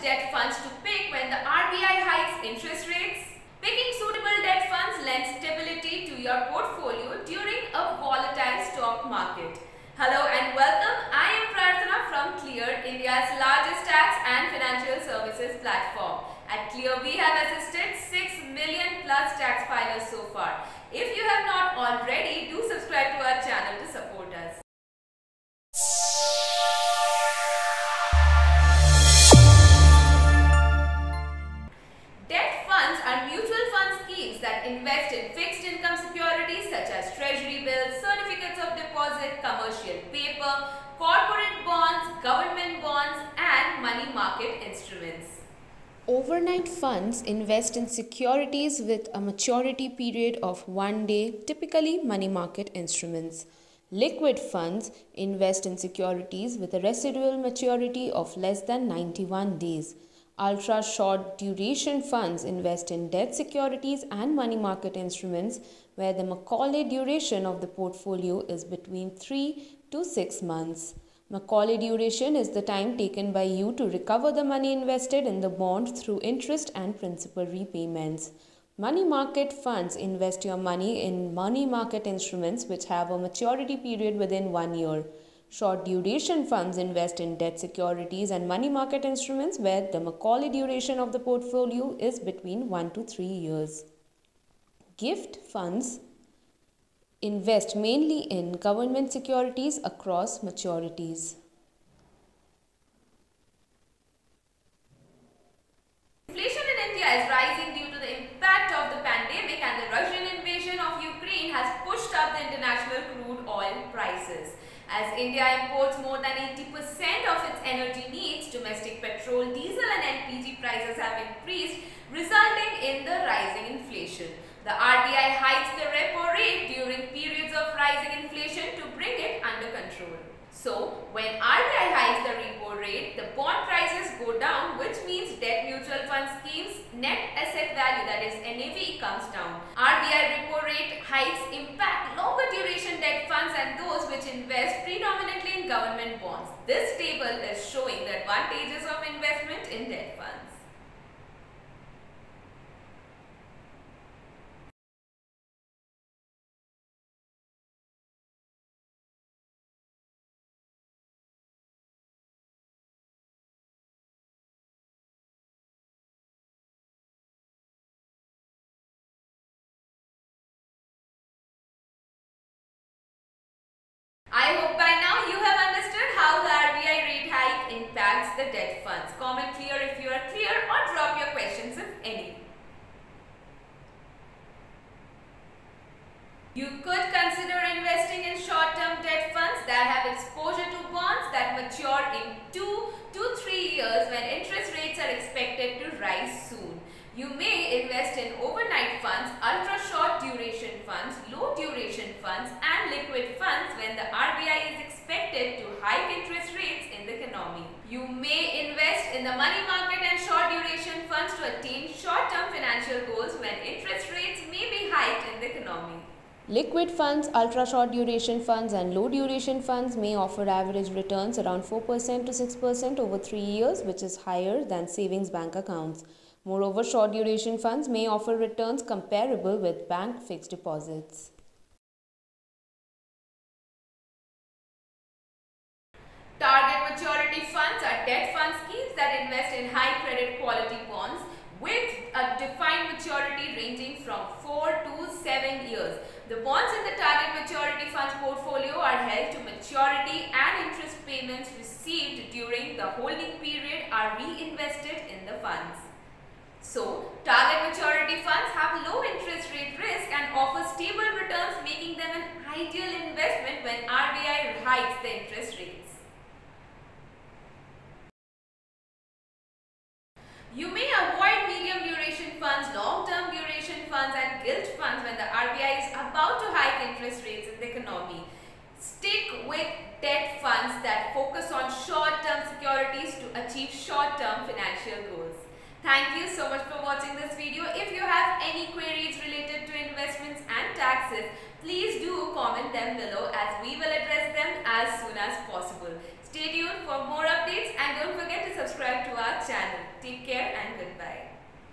debt funds to pick when the RBI hikes interest rates? Picking suitable debt funds lends stability to your portfolio during a volatile stock market. Hello and welcome. I am Prarthana from Clear, India's largest tax and financial services platform. At Clear, we have assisted 6 million plus tax filers so far. If you have not already, do subscribe to our channel to support us. Debt funds are mutual fund schemes that invest in fixed income securities such as treasury bills, certificates of deposit, commercial paper, corporate bonds, government bonds, and money market instruments. Overnight funds invest in securities with a maturity period of 1 day, typically money market instruments. Liquid funds invest in securities with a residual maturity of less than 91 days. Ultra short duration funds invest in debt securities and money market instruments where the Macaulay duration of the portfolio is between 3 to 6 months. Macaulay duration is the time taken by you to recover the money invested in the bond through interest and principal repayments. Money market funds invest your money in money market instruments which have a maturity period within 1 year. Short duration funds invest in debt securities and money market instruments where the Macaulay duration of the portfolio is between 1 to 3 years. Gift funds invest mainly in government securities across maturities. Inflation in India is rising due to the impact of the pandemic, and the Russian invasion of Ukraine has pushed up the international crude oil prices. As India imports more than 80% of its energy needs, domestic petrol, diesel and LPG prices have increased, resulting in the rising inflation. The RBI hikes the repo rate during periods of rising inflation to bring it under control. So, when RBI hikes the repo rate, the bond prices go down, which means debt mutual fund schemes' net asset value, that is NAV, comes down. RBI repo rate hikes impact longer duration debt funds and those which invest predominantly in government bonds. This table is showing the advantages of investment in debt funds. I hope by now you have understood how the RBI rate hike impacts the debt funds. Comment clear if you are clear or drop your questions if any. You could consider investing in short-term debt funds that have exposure to bonds that mature in 2 to 3 years when interest rates are expected to rise soon. You may invest in overnight funds, ultra-short duration funds, low duration funds and liquid funds when the RBI is expected to hike interest rates in the economy. You may invest in the money market and short duration funds to attain short-term financial goals when interest rates may be hiked in the economy. Liquid funds, ultra-short duration funds and low duration funds may offer average returns around 4% to 6% over 3 years, which is higher than savings bank accounts. Moreover, short duration funds may offer returns comparable with bank fixed deposits. Target maturity funds are debt fund schemes that invest in high credit quality bonds with a defined maturity ranging from 4 to 7 years. The bonds in the target maturity funds portfolio are held to maturity and interest payments received during the holding period are reinvested in the funds. So, target maturity funds have low interest rate risk and offer stable returns, making them an ideal investment when RBI hikes the interest rates. You may avoid medium duration funds, long-term duration funds and gilt funds when the RBI is about to hike interest rates in the economy. Stick with debt funds that focus on short-term securities to achieve short-term financial goals. Thank you so much for watching this video. If you have any queries related to investments and taxes, please do comment them below as we will address them as soon as possible. Stay tuned for more updates and don't forget to subscribe to our our channel. Take care.